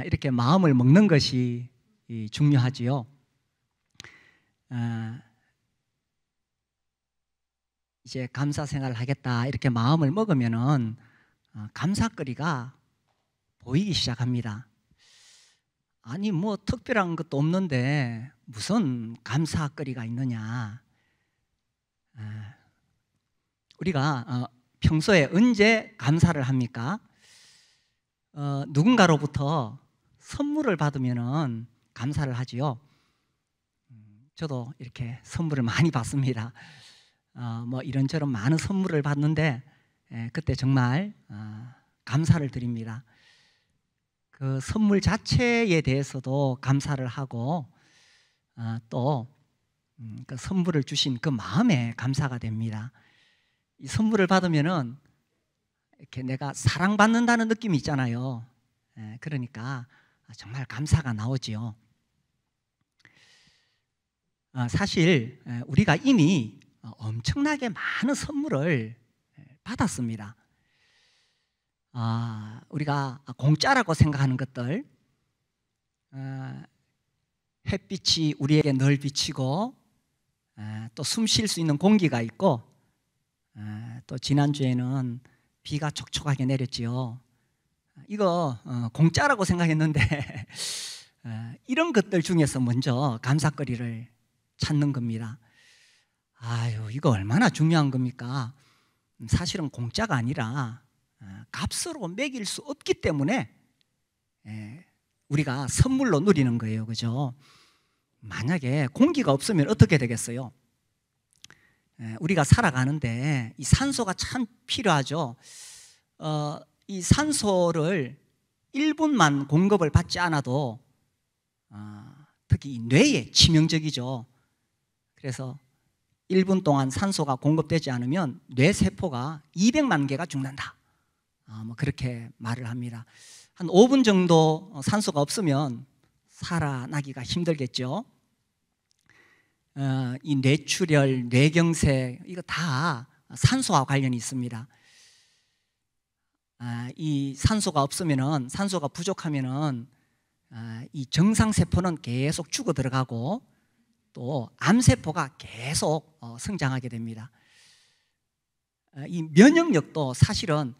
이렇게 마음을 먹는 것이 중요하지요. 이제 감사 생활을 하겠다 이렇게 마음을 먹으면은 감사거리가 보이기 시작합니다. 아니 뭐 특별한 것도 없는데 무슨 감사거리가 있느냐. 우리가 평소에 언제 감사를 합니까? 누군가로부터 선물을 받으면은 감사를 하지요. 저도 이렇게 선물을 많이 받습니다. 뭐 이런저런 많은 선물을 받는데 그때 정말 감사를 드립니다. 그 선물 자체에 대해서도 감사를 하고 또 그 선물을 주신 그 마음에 감사가 됩니다. 이 선물을 받으면은 이렇게 내가 사랑받는다는 느낌이 있잖아요. 그러니까 정말 감사가 나오지요. 사실 우리가 이미 엄청나게 많은 선물을 받았습니다. 우리가 공짜라고 생각하는 것들, 햇빛이 우리에게 늘 비치고 또 숨 쉴 수 있는 공기가 있고 또 지난주에는 비가 촉촉하게 내렸지요. 이거 공짜라고 생각했는데 이런 것들 중에서 먼저 감사거리를 찾는 겁니다. 아유, 이거 얼마나 중요한 겁니까? 사실은 공짜가 아니라 값으로 매길 수 없기 때문에 우리가 선물로 누리는 거예요. 그죠? 만약에 공기가 없으면 어떻게 되겠어요? 우리가 살아가는데 이 산소가 참 필요하죠. 이 산소를 1분만 공급을 받지 않아도 특히 이 뇌에 치명적이죠. 그래서 1분 동안 산소가 공급되지 않으면 뇌세포가 200만 개가 죽는다. 뭐 그렇게 말을 합니다. 한 5분 정도 산소가 없으면 살아나기가 힘들겠죠. 이 뇌출혈, 뇌경색 이거 다 산소와 관련이 있습니다. 이 산소가 없으면은, 산소가 부족하면은 이 정상세포는 계속 죽어 들어가고 또 암세포가 계속 성장하게 됩니다. 이 면역력도 사실은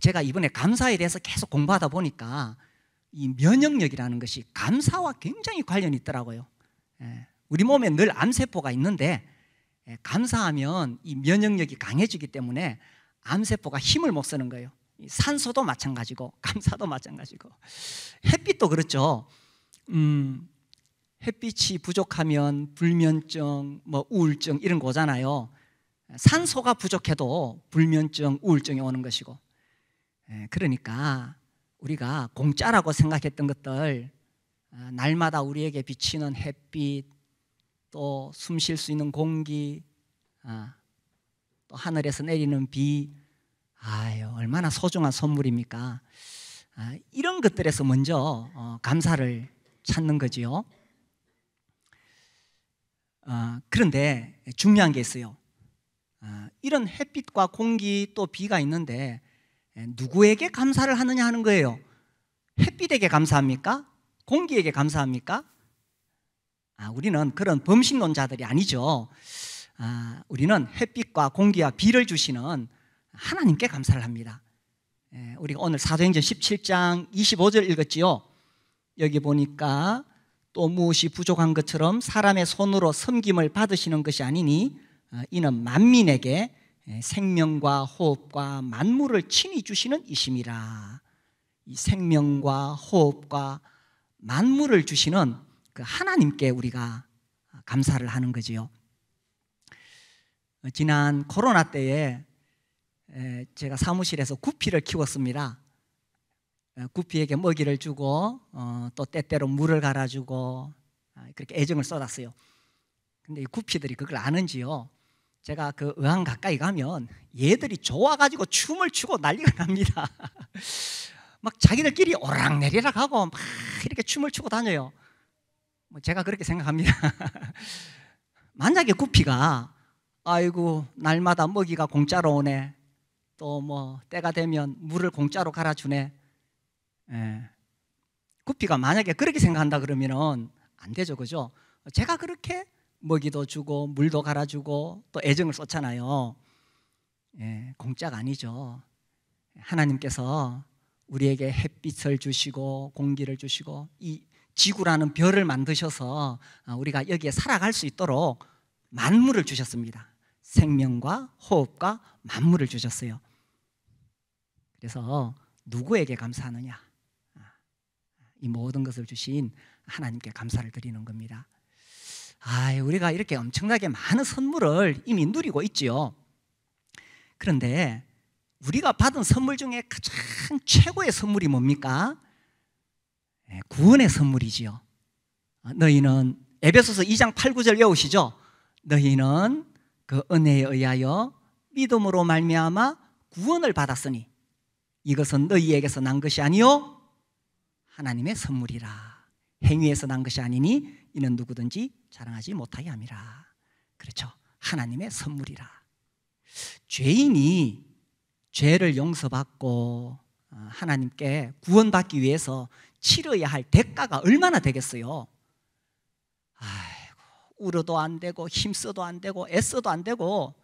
제가 이번에 감사에 대해서 계속 공부하다 보니까 이 면역력이라는 것이 감사와 굉장히 관련이 있더라고요. 우리 몸에 늘 암세포가 있는데 감사하면 이 면역력이 강해지기 때문에 암세포가 힘을 못 쓰는 거예요. 산소도 마찬가지고 감사도 마찬가지고 햇빛도 그렇죠. 햇빛이 부족하면 불면증, 뭐 우울증 이런 거 오잖아요. 산소가 부족해도 불면증, 우울증이 오는 것이고 그러니까 우리가 공짜라고 생각했던 것들 날마다 우리에게 비치는 햇빛 또 숨 쉴 수 있는 공기 또 하늘에서 내리는 비 아유 얼마나 소중한 선물입니까? 이런 것들에서 먼저 감사를 찾는 거지요. 그런데 중요한 게 있어요. 이런 햇빛과 공기 또 비가 있는데 누구에게 감사를 하느냐 하는 거예요. 햇빛에게 감사합니까? 공기에게 감사합니까? 우리는 그런 범신론자들이 아니죠. 우리는 햇빛과 공기와 비를 주시는 하나님께 감사를 합니다. 우리가 오늘 사도행전 17장 25절 읽었지요. 여기 보니까 또 무엇이 부족한 것처럼 사람의 손으로 섬김을 받으시는 것이 아니니 이는 만민에게 생명과 호흡과 만물을 친히 주시는 이심이라. 이 생명과 호흡과 만물을 주시는 그 하나님께 우리가 감사를 하는 거지요. 지난 코로나 때에 제가 사무실에서 구피를 키웠습니다. 구피에게 먹이를 주고 또 때때로 물을 갈아주고 그렇게 애정을 쏟았어요. 근데 이 구피들이 그걸 아는지요. 제가 그 의왕 가까이 가면 얘들이 좋아가지고 춤을 추고 난리가 납니다. 막 자기들끼리 오락내리락 하고 막 이렇게 춤을 추고 다녀요. 뭐 제가 그렇게 생각합니다. 만약에 구피가 아이고 날마다 먹이가 공짜로 오네, 또 뭐 때가 되면 물을 공짜로 갈아주네, 구피가 만약에 그렇게 생각한다 그러면은 안 되죠, 그죠? 제가 그렇게 먹이도 주고 물도 갈아주고 또 애정을 쏟잖아요. 예, 공짜가 아니죠. 하나님께서 우리에게 햇빛을 주시고 공기를 주시고 이 지구라는 별을 만드셔서 우리가 여기에 살아갈 수 있도록 만물을 주셨습니다. 생명과 호흡과 만물을 주셨어요. 그래서 누구에게 감사하느냐? 이 모든 것을 주신 하나님께 감사를 드리는 겁니다. 우리가 이렇게 엄청나게 많은 선물을 이미 누리고 있지요. 그런데 우리가 받은 선물 중에 가장 최고의 선물이 뭡니까? 구원의 선물이지요. 너희는 에베소서 2장 8, 9절 외우시죠? 너희는 그 은혜에 의하여 믿음으로 말미암아 구원을 받았으니 이것은 너희에게서 난 것이 아니요 하나님의 선물이라. 행위에서 난 것이 아니니 이는 누구든지 자랑하지 못하게 함이라. 그렇죠. 하나님의 선물이라. 죄인이 죄를 용서받고 하나님께 구원받기 위해서 치러야 할 대가가 얼마나 되겠어요? 울어도 안 되고 힘써도 안 되고 애써도 안 되고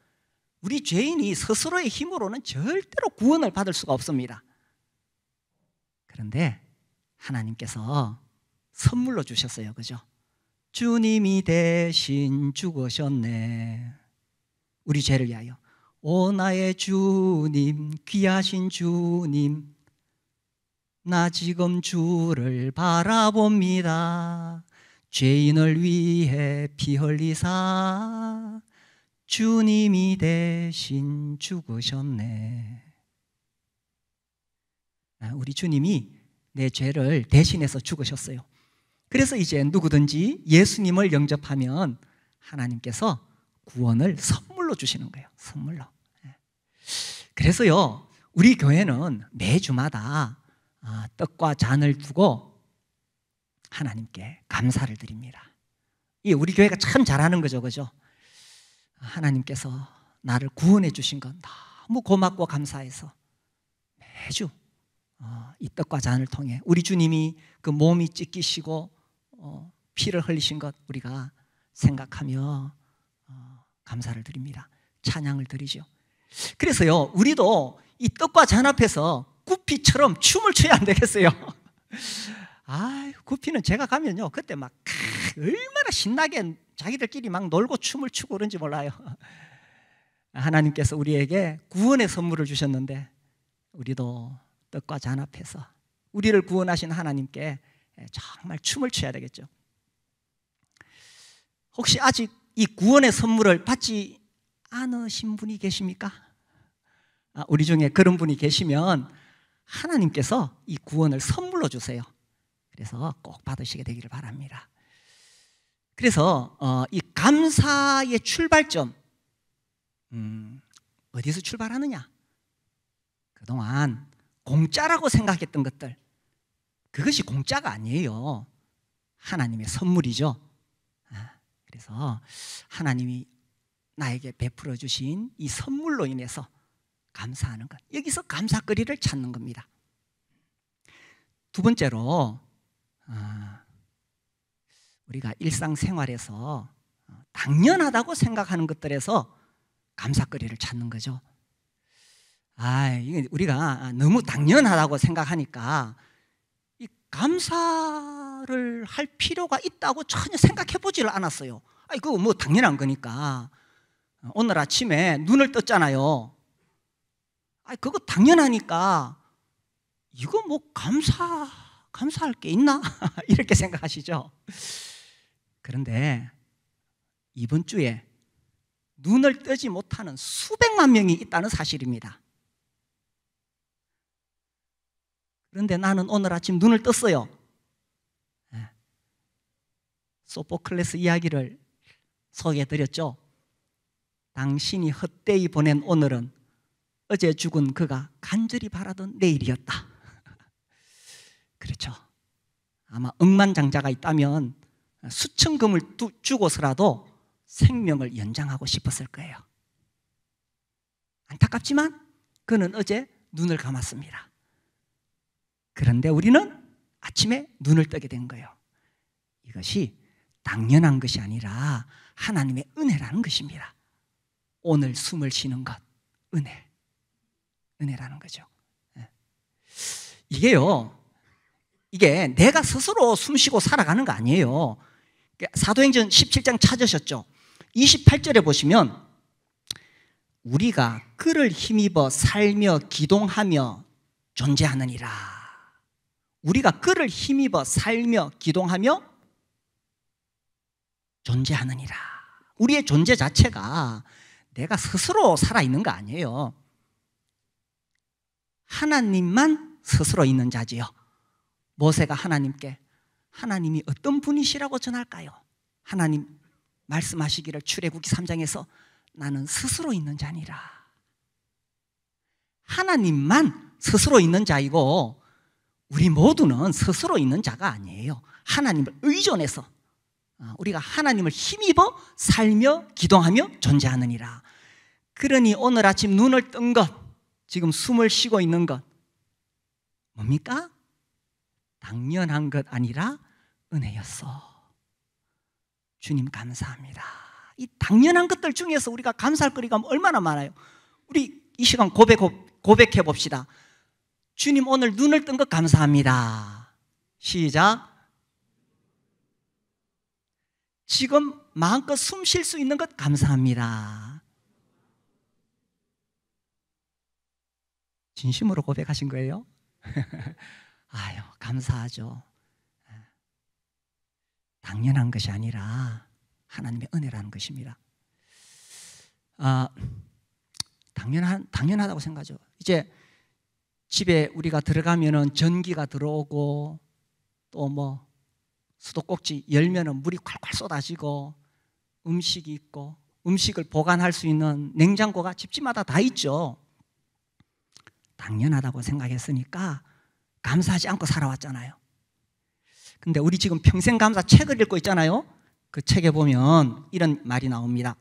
우리 죄인이 스스로의 힘으로는 절대로 구원을 받을 수가 없습니다. 그런데 하나님께서 선물로 주셨어요. 그죠? 주님이 대신 죽으셨네. 우리 죄를 위하여. 오 나의 주님, 귀하신 주님, 나 지금 주를 바라봅니다. 죄인을 위해 피 흘리사 주님이 대신 죽으셨네. 우리 주님이 내 죄를 대신해서 죽으셨어요. 그래서 이제 누구든지 예수님을 영접하면 하나님께서 구원을 선물로 주시는 거예요. 선물로. 그래서요, 우리 교회는 매주마다 떡과 잔을 두고 하나님께 감사를 드립니다. 이 우리 교회가 참 잘하는 거죠, 그죠? 하나님께서 나를 구원해 주신 건 너무 고맙고 감사해서 매주 이 떡과 잔을 통해 우리 주님이 그 몸이 찢기시고 피를 흘리신 것 우리가 생각하며 감사를 드립니다. 찬양을 드리죠. 그래서요, 우리도 이 떡과 잔 앞에서 구피처럼 춤을 춰야 안 되겠어요? 구피는 제가 가면요, 그때 막 얼마나 신나게 자기들끼리 막 놀고 춤을 추고 그런지 몰라요. 하나님께서 우리에게 구원의 선물을 주셨는데 우리도 떡과 잔 앞에서 우리를 구원하신 하나님께 정말 춤을 춰야 되겠죠. 혹시 아직 이 구원의 선물을 받지 않으신 분이 계십니까? 우리 중에 그런 분이 계시면 하나님께서 이 구원을 선물로 주세요. 그래서 꼭 받으시게 되기를 바랍니다. 그래서 이 감사의 출발점, 어디서 출발하느냐? 그동안 공짜라고 생각했던 것들, 그것이 공짜가 아니에요. 하나님의 선물이죠. 그래서 하나님이 나에게 베풀어 주신 이 선물로 인해서 감사하는 것, 여기서 감사거리를 찾는 겁니다. 두 번째로 우리가 일상생활에서 당연하다고 생각하는 것들에서 감사거리를 찾는 거죠. 이게 우리가 너무 당연하다고 생각하니까 이 감사를 할 필요가 있다고 전혀 생각해 보지를 않았어요. 그거 뭐 당연한 거니까. 오늘 아침에 눈을 떴잖아요. 그거 당연하니까 이거 뭐 감사할 게 있나? 이렇게 생각하시죠? 그런데 이번 주에 눈을 뜨지 못하는 수백만 명이 있다는 사실입니다. 그런데 나는 오늘 아침 눈을 떴어요. 소포클레스 이야기를 소개해드렸죠. 당신이 헛되이 보낸 오늘은 어제 죽은 그가 간절히 바라던 내일이었다. 그렇죠. 아마 억만장자가 있다면 수천 금을 주고서라도 생명을 연장하고 싶었을 거예요. 안타깝지만 그는 어제 눈을 감았습니다. 그런데 우리는 아침에 눈을 뜨게 된 거예요. 이것이 당연한 것이 아니라 하나님의 은혜라는 것입니다. 오늘 숨을 쉬는 것, 은혜라는 거죠. 이게 내가 스스로 숨쉬고 살아가는 거 아니에요. 사도행전 17장 찾으셨죠? 28절에 보시면 우리가 그를 힘입어 살며 기동하며 존재하느니라. 우리가 그를 힘입어 살며 기동하며 존재하느니라. 우리의 존재 자체가 내가 스스로 살아있는 거 아니에요. 하나님만 스스로 있는 자지요. 모세가 하나님께 하나님이 어떤 분이시라고 전할까요? 하나님 말씀하시기를 출애굽기 3장에서 나는 스스로 있는 자니라. 하나님만 스스로 있는 자이고 우리 모두는 스스로 있는 자가 아니에요. 하나님을 의존해서 우리가 하나님을 힘입어 살며 기동하며 존재하느니라. 그러니 오늘 아침 눈을 뜬 것, 지금 숨을 쉬고 있는 것 뭡니까? 당연한 것 아니라 은혜였어. 주님 감사합니다. 이 당연한 것들 중에서 우리가 감사할 거리가 얼마나 많아요. 우리 이 시간 고백해 봅시다. 주님 오늘 눈을 뜬 것 감사합니다. 시작. 지금 마음껏 숨 쉴 수 있는 것 감사합니다. 진심으로 고백하신 거예요? 아유, 감사하죠. 당연한 것이 아니라 하나님의 은혜라는 것입니다. 당연하다고 생각하죠. 이제 집에 우리가 들어가면은 전기가 들어오고 또 뭐 수도꼭지 열면은 물이 콸콸 쏟아지고 음식이 있고 음식을 보관할 수 있는 냉장고가 집집마다 다 있죠. 당연하다고 생각했으니까 감사하지 않고 살아왔잖아요. 근데 우리 지금 평생 감사 책을 읽고 있잖아요. 그 책에 보면 이런 말이 나옵니다.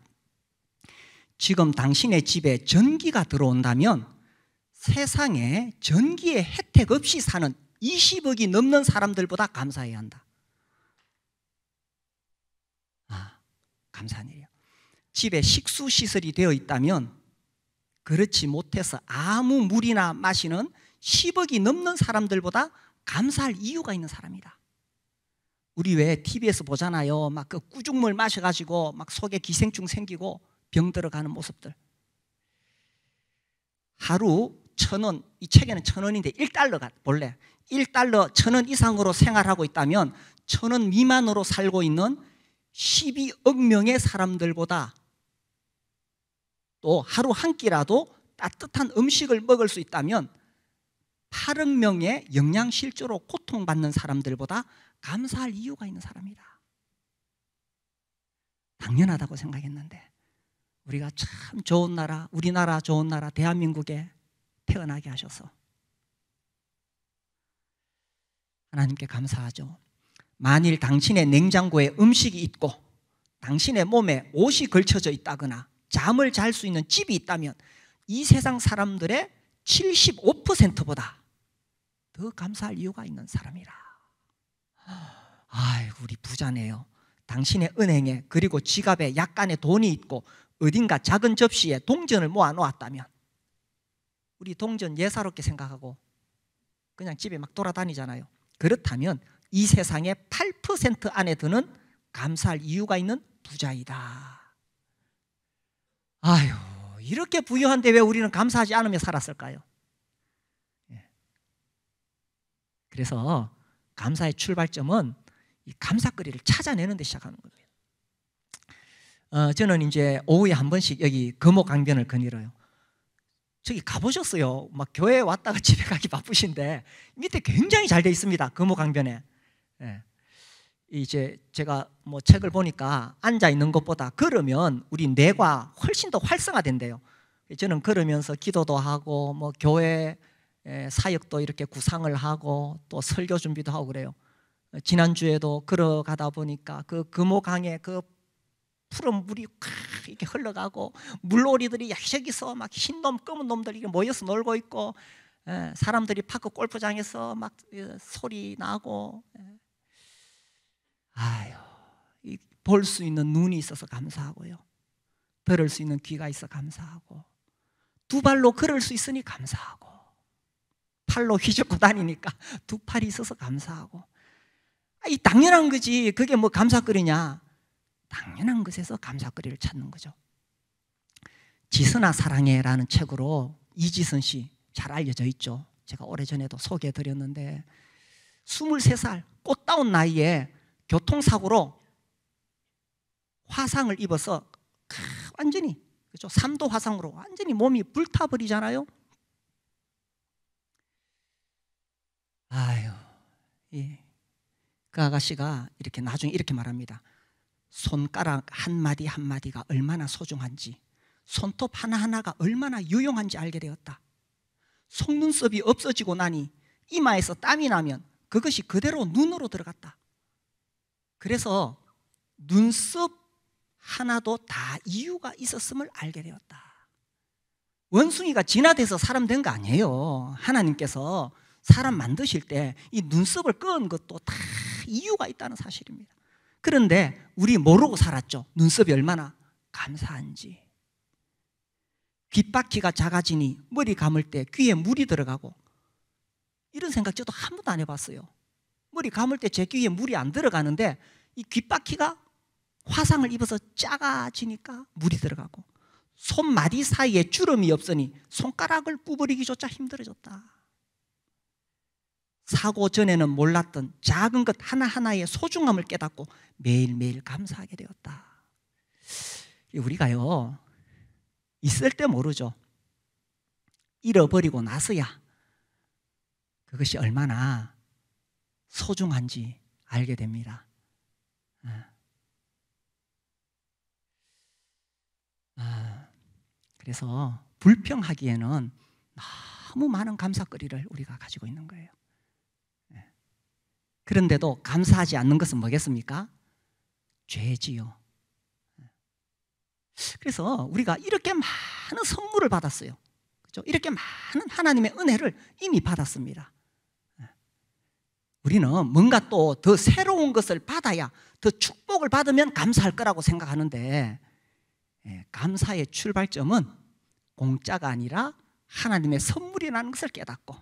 지금 당신의 집에 전기가 들어온다면 세상에 전기의 혜택 없이 사는 20억이 넘는 사람들보다 감사해야 한다. 감사한 일이에요. 집에 식수시설이 되어 있다면 그렇지 못해서 아무 물이나 마시는 10억이 넘는 사람들보다 감사할 이유가 있는 사람이다. 우리 왜 TV에서 보잖아요. 막 그 꾸중물 마셔가지고 막 속에 기생충 생기고 병 들어가는 모습들. 하루 1,000원, 이 책에는 1,000원인데 1달러가 본래 1달러 1,000원 이상으로 생활하고 있다면 1,000원 미만으로 살고 있는 12억 명의 사람들보다 또 하루 한 끼라도 따뜻한 음식을 먹을 수 있다면 8억 명의 영양실조로 고통받는 사람들보다 감사할 이유가 있는 사람이다. 당연하다고 생각했는데 우리가 참 좋은 나라, 우리나라 좋은 나라 대한민국에 태어나게 하셔서 하나님께 감사하죠. 만일 당신의 냉장고에 음식이 있고 당신의 몸에 옷이 걸쳐져 있다거나 잠을 잘 수 있는 집이 있다면 이 세상 사람들의 75%보다 더 감사할 이유가 있는 사람이라. 아이고 우리 부자네요. 당신의 은행에 그리고 지갑에 약간의 돈이 있고 어딘가 작은 접시에 동전을 모아 놓았다면 우리 동전 예사롭게 생각하고 그냥 집에 막 돌아다니잖아요. 그렇다면 이 세상의 8% 안에 드는 감사할 이유가 있는 부자이다. 아유, 이렇게 부유한데 왜 우리는 감사하지 않으며 살았을까요? 그래서 감사의 출발점은 이 감사거리를 찾아내는 데 시작하는 거예요. 저는 이제 오후에 한 번씩 여기 금호강변을 거닐어요. 저기 가보셨어요? 막 교회에 왔다가 집에 가기 바쁘신데 밑에 굉장히 잘 돼 있습니다. 금호강변에. 이제 제가 뭐 책을 보니까 앉아 있는 것보다 걸으면 우리 뇌가 훨씬 더 활성화된대요. 저는 걸으면서 기도도 하고 뭐 교회 사역도 이렇게 구상을 하고 또 설교 준비도 하고 그래요. 지난주에도 걸어가다 보니까 그 금호강에 그 푸른 물이 이렇게 흘러가고 물놀이들이 여기저기서 막 흰 놈, 검은 놈들 이렇게 모여서 놀고 있고 사람들이 파크 골프장에서 막 소리 나고, 아유, 볼 수 있는 눈이 있어서 감사하고요, 들을 수 있는 귀가 있어 감사하고, 두 발로 걸을 수 있으니 감사하고, 팔로 휘젓고 다니니까 두 팔이 있어서 감사하고. 이 당연한 거지. 그게 뭐 감사거리냐? 당연한 것에서 감사거리를 찾는 거죠. 지선아 사랑해라는 책으로 이지선 씨 잘 알려져 있죠. 제가 오래전에도 소개해드렸는데 23살 꽃다운 나이에 교통사고로 화상을 입어서 완전히, 그렇죠? 3도 화상으로 완전히 몸이 불타버리잖아요. 아유, 그 아가씨가 이렇게 나중에 이렇게 말합니다. 손가락 한마디 한마디가 얼마나 소중한지, 손톱 하나하나가 얼마나 유용한지 알게 되었다. 속눈썹이 없어지고 나니 이마에서 땀이 나면 그것이 그대로 눈으로 들어갔다. 그래서 눈썹 하나도 다 이유가 있었음을 알게 되었다. 원숭이가 진화돼서 사람 된 거 아니에요. 하나님께서 사람 만드실 때 이 눈썹을 끄은 것도 다 이유가 있다는 사실입니다. 그런데 우리 모르고 살았죠. 눈썹이 얼마나 감사한지. 귓바퀴가 작아지니 머리 감을 때 귀에 물이 들어가고, 이런 생각 저도 한 번도 안 해봤어요. 머리 감을 때 제 귀에 물이 안 들어가는데 이 귓바퀴가 화상을 입어서 작아지니까 물이 들어가고, 손마디 사이에 주름이 없으니 손가락을 구부리기조차 힘들어졌다. 사고 전에는 몰랐던 작은 것 하나하나의 소중함을 깨닫고 매일매일 감사하게 되었다. 우리가요, 있을 때 모르죠. 잃어버리고 나서야 그것이 얼마나 소중한지 알게 됩니다. 그래서 불평하기에는 너무 많은 감사거리를 우리가 가지고 있는 거예요. 그런데도 감사하지 않는 것은 뭐겠습니까? 죄지요. 그래서 우리가 이렇게 많은 선물을 받았어요. 그렇죠? 이렇게 많은 하나님의 은혜를 이미 받았습니다. 우리는 뭔가 또 더 새로운 것을 받아야, 더 축복을 받으면 감사할 거라고 생각하는데, 감사의 출발점은 공짜가 아니라 하나님의 선물이라는 것을 깨닫고,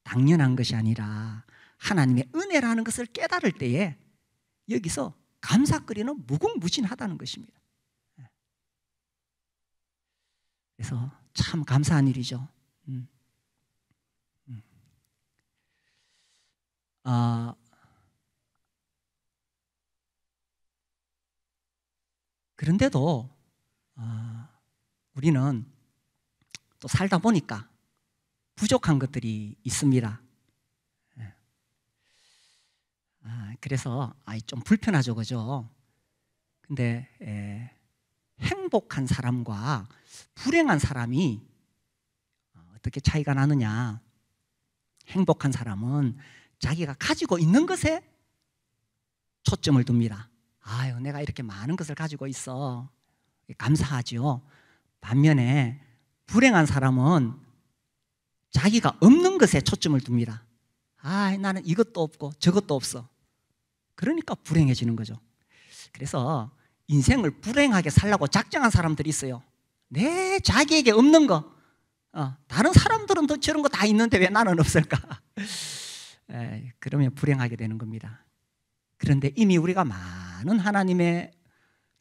당연한 것이 아니라 하나님의 은혜라는 것을 깨달을 때에 여기서 감사거리는 무궁무진하다는 것입니다. 그래서 참 감사한 일이죠. 그런데도 우리는 또 살다 보니까 부족한 것들이 있습니다. 그래서 좀 불편하죠, 그죠? 근데 행복한 사람과 불행한 사람이 어떻게 차이가 나느냐? 행복한 사람은 자기가 가지고 있는 것에 초점을 둡니다. 아유, 내가 이렇게 많은 것을 가지고 있어. 감사하지요. 반면에 불행한 사람은 자기가 없는 것에 초점을 둡니다. 아, 나는 이것도 없고 저것도 없어. 그러니까 불행해지는 거죠. 그래서 인생을 불행하게 살려고 작정한 사람들이 있어요. 자기에게 없는 거, 다른 사람들은 더 저런 거 다 있는데 왜 나는 없을까? 그러면 불행하게 되는 겁니다. 그런데 이미 우리가 많은 하나님의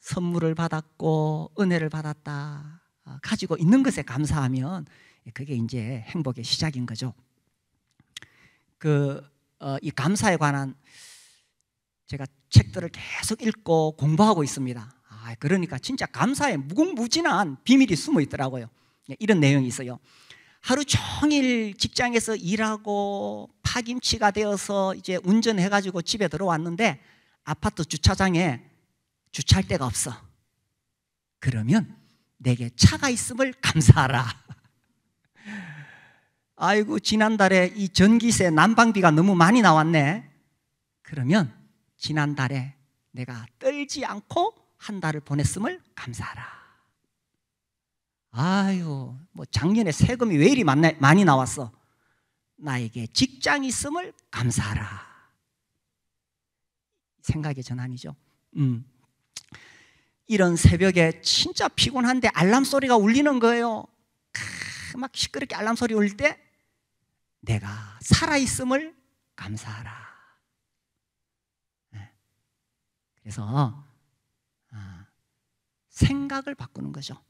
선물을 받았고 은혜를 받았다, 가지고 있는 것에 감사하면 그게 이제 행복의 시작인 거죠. 이 감사에 관한 제가 책들을 계속 읽고 공부하고 있습니다. 그러니까 진짜 감사에 무궁무진한 비밀이 숨어 있더라고요. 이런 내용이 있어요. 하루 종일 직장에서 일하고 파김치가 되어서 이제 운전해가지고 집에 들어왔는데 아파트 주차장에 주차할 데가 없어. 그러면 내게 차가 있음을 감사하라. 아이고, 지난달에 이 전기세 난방비가 너무 많이 나왔네. 그러면 지난달에 내가 떨지 않고 한 달을 보냈음을 감사하라. 아유, 뭐 작년에 세금이 왜 이리 많이 나왔어. 나에게 직장이 있음을 감사하라. 생각의 전환이죠. 이런 새벽에 진짜 피곤한데 알람 소리가 울리는 거예요. 막 시끄럽게 알람 소리 울릴 때 내가 살아있음을 감사하라. 그래서 생각을 바꾸는 거죠.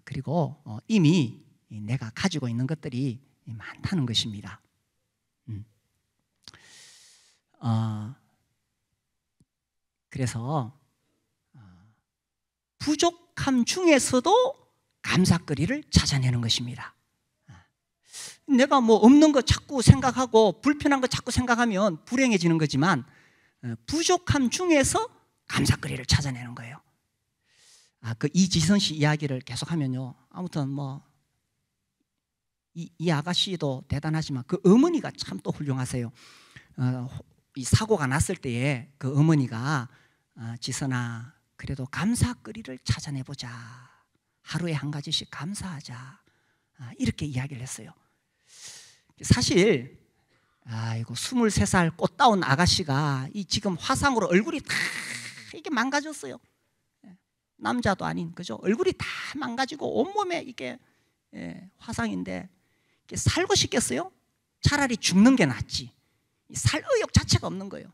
그리고 이미 내가 가지고 있는 것들이 많다는 것입니다. 그래서 부족함 중에서도 감사거리를 찾아내는 것입니다. 내가 뭐 없는 거 자꾸 생각하고 불편한 거 자꾸 생각하면 불행해지는 거지만 부족함 중에서 감사거리를 찾아내는 거예요. 그 이지선 씨 이야기를 계속하면요. 아무튼 뭐 이 아가씨도 대단하지만 그 어머니가 참 또 훌륭하세요. 이 사고가 났을 때에 그 어머니가 지선아, 그래도 감사거리를 찾아내보자. 하루에 한 가지씩 감사하자. 이렇게 이야기를 했어요. 사실 이거 23살 꽃다운 아가씨가 이 지금 화상으로 얼굴이 다 이게 망가졌어요. 남자도 아닌, 그죠? 얼굴이 다 망가지고 온몸에 이게 화상인데 이게 살고 싶겠어요? 차라리 죽는 게 낫지. 살 의욕 자체가 없는 거예요.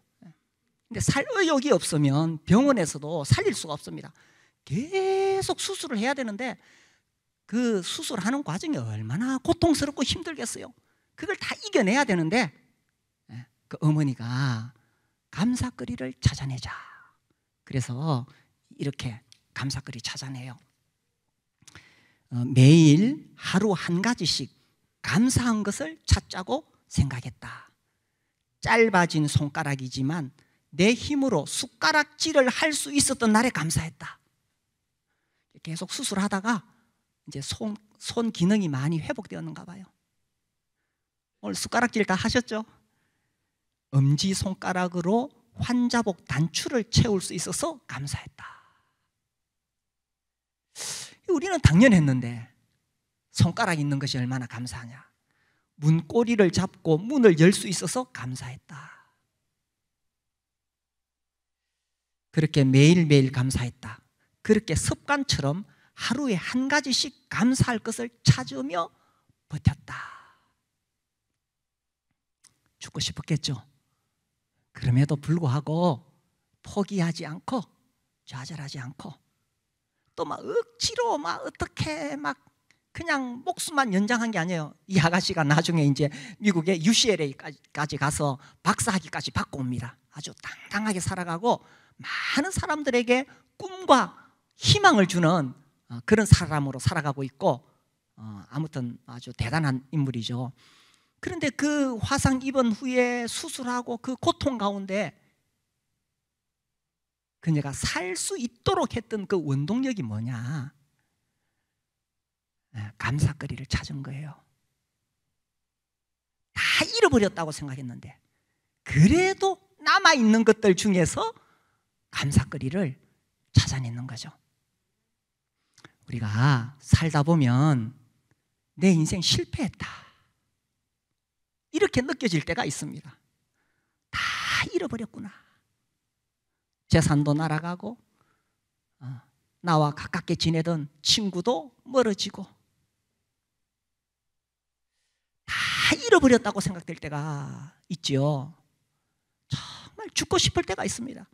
근데 살 의욕이 없으면 병원에서도 살릴 수가 없습니다. 계속 수술을 해야 되는데 그 수술하는 과정이 얼마나 고통스럽고 힘들겠어요. 그걸 다 이겨내야 되는데 그 어머니가 감사거리를 찾아내자. 그래서 이렇게 감사거리 찾아내요. 매일 하루 한 가지씩 감사한 것을 찾자고 생각했다. 짧아진 손가락이지만 내 힘으로 숟가락질을 할 수 있었던 날에 감사했다. 계속 수술하다가 이제 손 기능이 많이 회복되었는가 봐요. 오늘 숟가락질 다 하셨죠? 엄지손가락으로 환자복 단추를 채울 수 있어서 감사했다. 우리는 당연했는데 손가락 있는 것이 얼마나 감사하냐. 문고리를 잡고 문을 열 수 있어서 감사했다. 그렇게 매일매일 감사했다. 그렇게 습관처럼 하루에 한 가지씩 감사할 것을 찾으며 버텼다. 죽고 싶었겠죠. 그럼에도 불구하고 포기하지 않고 좌절하지 않고 또 막 억지로 막 어떻게 막 그냥 목숨만 연장한 게 아니에요. 이 아가씨가 나중에 이제 미국의 UCLA까지 가서 박사학위까지 받고 옵니다. 아주 당당하게 살아가고 많은 사람들에게 꿈과 희망을 주는 그런 사람으로 살아가고 있고 아무튼 아주 대단한 인물이죠. 그런데 그 화상 입은 후에 수술하고 그 고통 가운데 그녀가 살 수 있도록 했던 그 원동력이 뭐냐? 감사거리를 찾은 거예요. 다 잃어버렸다고 생각했는데 그래도 남아있는 것들 중에서 감사거리를 찾아내는 거죠. 우리가 살다 보면 내 인생 실패했다 이렇게 느껴질 때가 있습니다. 다 잃어버렸구나. 재산도 날아가고 나와 가깝게 지내던 친구도 멀어지고 다 잃어버렸다고 생각될 때가 있죠. 정말 죽고 싶을 때가 있습니다.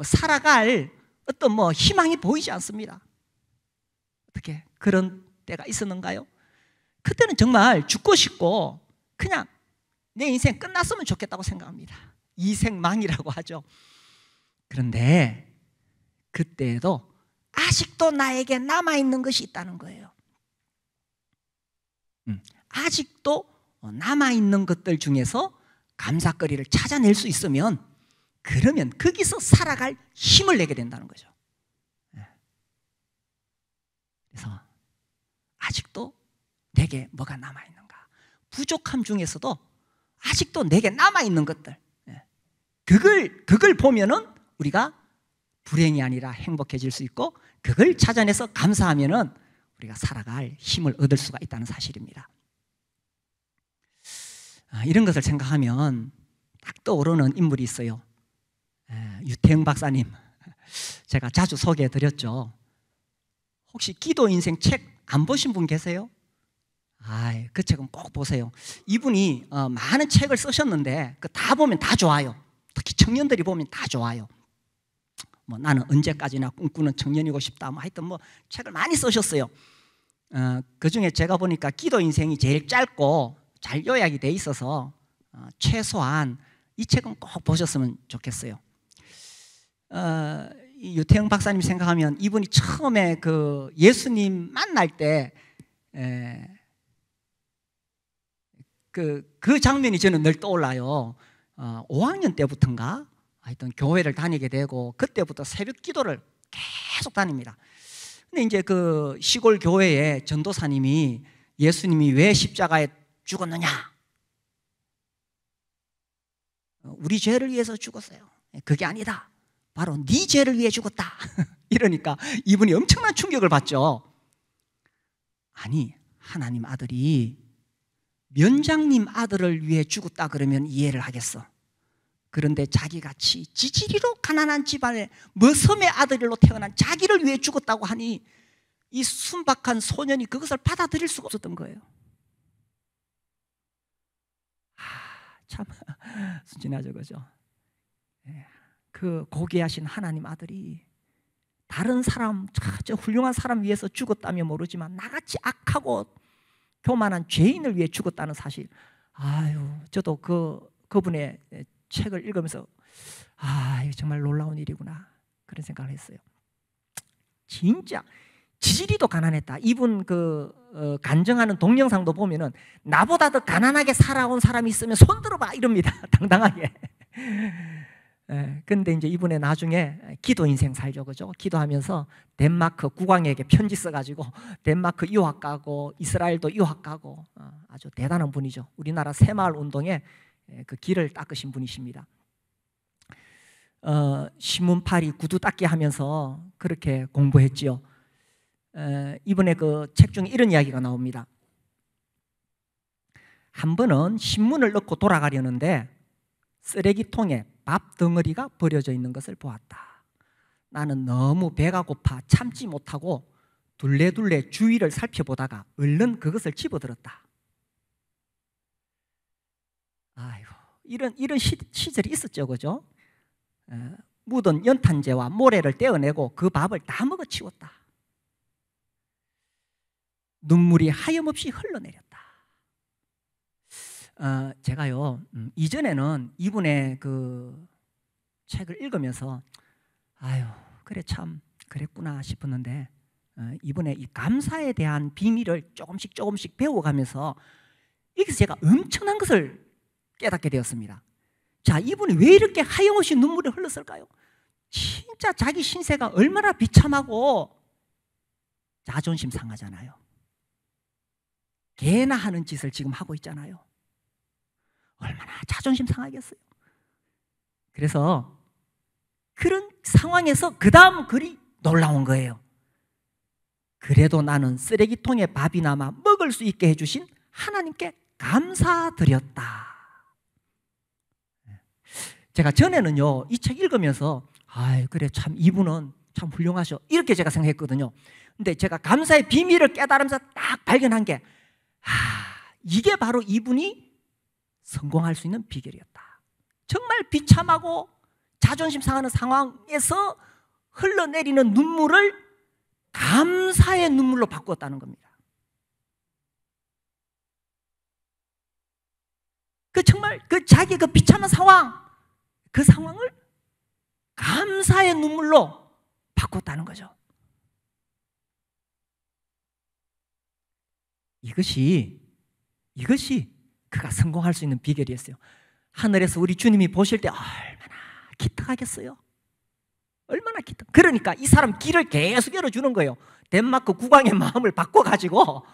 살아갈 어떤 희망이 보이지 않습니다. 어떻게 그런 때가 있었는가요? 그때는 정말 죽고 싶고 그냥 내 인생 끝났으면 좋겠다고 생각합니다. 이생망이라고 하죠. 그런데 그때도 아직도 나에게 남아있는 것이 있다는 거예요. 아직도 남아있는 것들 중에서 감사거리를 찾아낼 수 있으면 그러면 거기서 살아갈 힘을 내게 된다는 거죠. 그래서 아직도 내게 뭐가 남아있는가. 부족함 중에서도 아직도 내게 남아있는 것들, 그걸 보면은 우리가 불행이 아니라 행복해질 수 있고 그걸 찾아내서 감사하면은 우리가 살아갈 힘을 얻을 수가 있다는 사실입니다. 이런 것을 생각하면 딱 떠오르는 인물이 있어요. 유태영 박사님. 제가 자주 소개해 드렸죠. 혹시 기도 인생 책 안 보신 분 계세요? 그 책은 꼭 보세요. 이분이 많은 책을 쓰셨는데 그 다 보면 다 좋아요. 특히 청년들이 보면 다 좋아요. 뭐 나는 언제까지나 꿈꾸는 청년이고 싶다. 뭐 하여튼 뭐 책을 많이 쓰셨어요. 그 중에 제가 보니까 기도 인생이 제일 짧고 잘 요약이 돼 있어서 최소한 이 책은 꼭 보셨으면 좋겠어요. 이 유태영 박사님 생각하면 이분이 처음에 그 예수님 만날 때 그 장면이 저는 늘 떠올라요. 5학년 때부터인가 하여튼 교회를 다니게 되고 그때부터 새벽 기도를 계속 다닙니다. 근데 이제 그 시골 교회에 전도사님이 예수님이 왜 십자가에 죽었느냐? 우리 죄를 위해서 죽었어요. 그게 아니다. 바로 네 죄를 위해 죽었다. 이러니까 이분이 엄청난 충격을 받죠. 아니, 하나님 아들이 면장님 아들을 위해 죽었다 그러면 이해를 하겠어. 그런데 자기같이 지지리로 가난한 집안에 머섬의 아들로 태어난 자기를 위해 죽었다고 하니 이 순박한 소년이 그것을 받아들일 수가 없었던 거예요. 참 순진하죠, 그죠? 그 고귀하신 하나님 아들이 다른 사람, 저 훌륭한 사람 위해서 죽었다면 모르지만 나같이 악하고 교만한 죄인을 위해 죽었다는 사실. 저도 그분의 책을 읽으면서 이거 정말 놀라운 일이구나 그런 생각을 했어요. 진짜 지지리도 가난했다. 이분 간증하는 동영상도 보면은 나보다 더 가난하게 살아온 사람이 있으면 손 들어봐 이럽니다. 당당하게. 근데 이제 이분의 나중에 기도 인생 살죠, 그죠? 기도하면서 덴마크 국왕에게 편지 써가지고 덴마크 유학 가고 이스라엘도 유학 가고 아주 대단한 분이죠. 우리나라 새마을 운동에 그 길을 닦으신 분이십니다. 신문팔이 구두 닦기 하면서 그렇게 공부했지요. 이번에 그 책 중에 이런 이야기가 나옵니다. 한 번은 신문을 넣고 돌아가려는데 쓰레기통에 밥 덩어리가 버려져 있는 것을 보았다. 나는 너무 배가 고파 참지 못하고 둘레둘레 주위를 살펴보다가 얼른 그것을 집어들었다. 이런 시절이 있었죠, 그죠? 묻은 연탄재와 모래를 떼어내고 그 밥을 다 먹어치웠다. 눈물이 하염없이 흘러내렸다. 제가요 이전에는 이분의 그 책을 읽으면서 그래 참 그랬구나 싶었는데 이분의 이 감사에 대한 비밀을 조금씩 배워가면서 여기서 제가 엄청난 것을 깨닫게 되었습니다. 자, 이분이 왜 이렇게 하염없이 눈물이 흘렀을까요? 진짜 자기 신세가 얼마나 비참하고 자존심 상하잖아요. 개나 하는 짓을 지금 하고 있잖아요. 얼마나 자존심 상하겠어요. 그래서 그런 상황에서 그 다음 글이 놀라운 거예요. 그래도 나는 쓰레기통에 밥이나마 먹을 수 있게 해주신 하나님께 감사드렸다. 제가 전에는요 이 책 읽으면서 그래 참 이분은 참 훌륭하셔 이렇게 제가 생각했거든요. 근데 제가 감사의 비밀을 깨달으면서 딱 발견한 게 이게 바로 이분이 성공할 수 있는 비결이었다. 정말 비참하고 자존심 상하는 상황에서 흘러내리는 눈물을 감사의 눈물로 바꾸었다는 겁니다. 정말 자기 비참한 상황, 그 상황을 감사의 눈물로 바꿨다는 거죠. 이것이 그가 성공할 수 있는 비결이었어요. 하늘에서 우리 주님이 보실 때 얼마나 기특하겠어요. 얼마나 기특. 그러니까 이 사람 길을 계속 열어주는 거예요. 덴마크 국왕의 마음을 바꿔가지고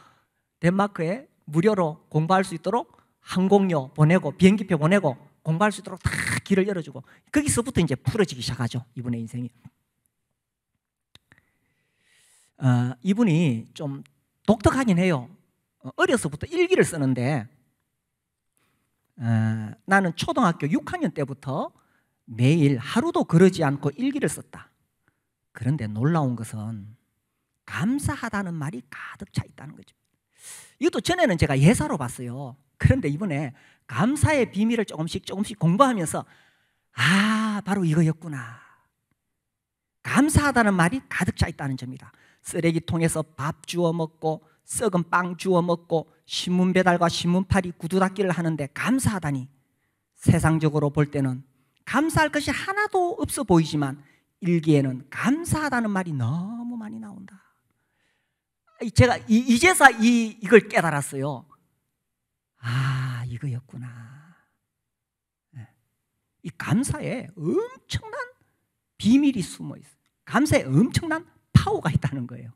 덴마크에 무료로 공부할 수 있도록 항공료 보내고 비행기표 보내고 공부할 수 있도록 다 길을 열어주고 거기서부터 이제 풀어지기 시작하죠. 이분의 인생이. 이분이 좀 독특하긴 해요. 어려서부터 일기를 쓰는데 나는 초등학교 6학년 때부터 매일 하루도 그러지 않고 일기를 썼다. 그런데 놀라운 것은 감사하다는 말이 가득 차 있다는 거죠. 이것도 전에는 제가 예사로 봤어요. 그런데 이번에 감사의 비밀을 조금씩 공부하면서 바로 이거였구나. 감사하다는 말이 가득 차 있다는 점이다. 쓰레기통에서 밥 주워 먹고 썩은 빵 주워 먹고 신문 배달과 신문팔이 구두 닦기를 하는데 감사하다니, 세상적으로 볼 때는 감사할 것이 하나도 없어 보이지만 일기에는 감사하다는 말이 너무 많이 나온다. 제가 이제서 이걸 깨달았어요. 이거였구나. 이 감사에 엄청난 비밀이 숨어 있어요. 감사에 엄청난 파워가 있다는 거예요.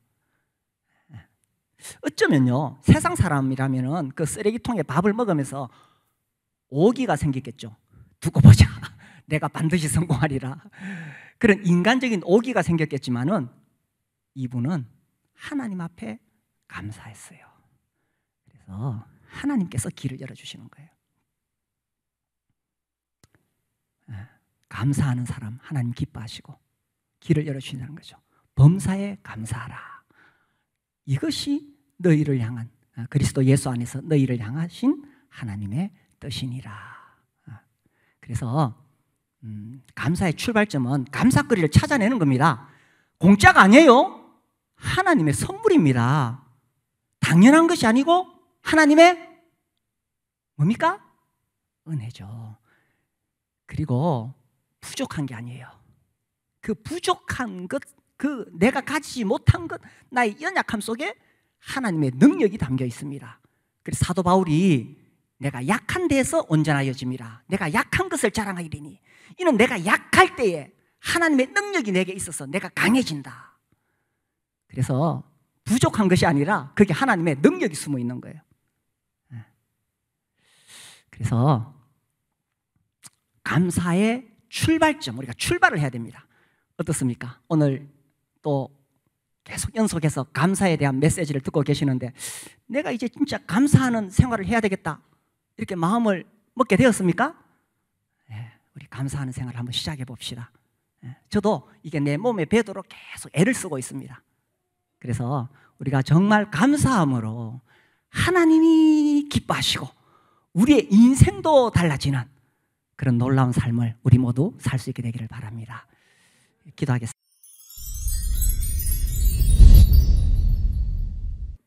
어쩌면요, 세상 사람이라면 그 쓰레기통에 밥을 먹으면서 오기가 생겼겠죠. 두고 보자, 내가 반드시 성공하리라. 그런 인간적인 오기가 생겼겠지만은 이분은 하나님 앞에 감사했어요. 그래서 하나님께서 길을 열어주시는 거예요. 감사하는 사람 하나님 기뻐하시고 길을 열어주신다는 거죠. 범사에 감사하라. 이것이 너희를 향한, 그리스도 예수 안에서 너희를 향하신 하나님의 뜻이니라. 그래서 감사의 출발점은 감사거리를 찾아내는 겁니다. 공짜가 아니에요. 하나님의 선물입니다. 당연한 것이 아니고 하나님의 뭡니까? 은혜죠. 그리고 부족한 게 아니에요. 그 부족한 것, 그 내가 가지지 못한 것, 나의 연약함 속에 하나님의 능력이 담겨 있습니다. 그래서 사도 바울이 내가 약한 데에서 온전하여짐이라. 내가 약한 것을 자랑하리니 이는 내가 약할 때에 하나님의 능력이 내게 있어서 내가 강해진다. 그래서 부족한 것이 아니라 그게 하나님의 능력이 숨어 있는 거예요. 그래서 감사의 출발점, 우리가 출발을 해야 됩니다. 어떻습니까? 오늘 또 계속 연속해서 감사에 대한 메시지를 듣고 계시는데 내가 이제 진짜 감사하는 생활을 해야 되겠다 이렇게 마음을 먹게 되었습니까? 우리 감사하는 생활을 한번 시작해 봅시다. 저도 이게 내 몸에 배도록 계속 애를 쓰고 있습니다. 그래서 우리가 정말 감사함으로 하나님이 기뻐하시고 우리의 인생도 달라지는 그런 놀라운 삶을 우리 모두 살 수 있게 되기를 바랍니다. 기도하겠습니다.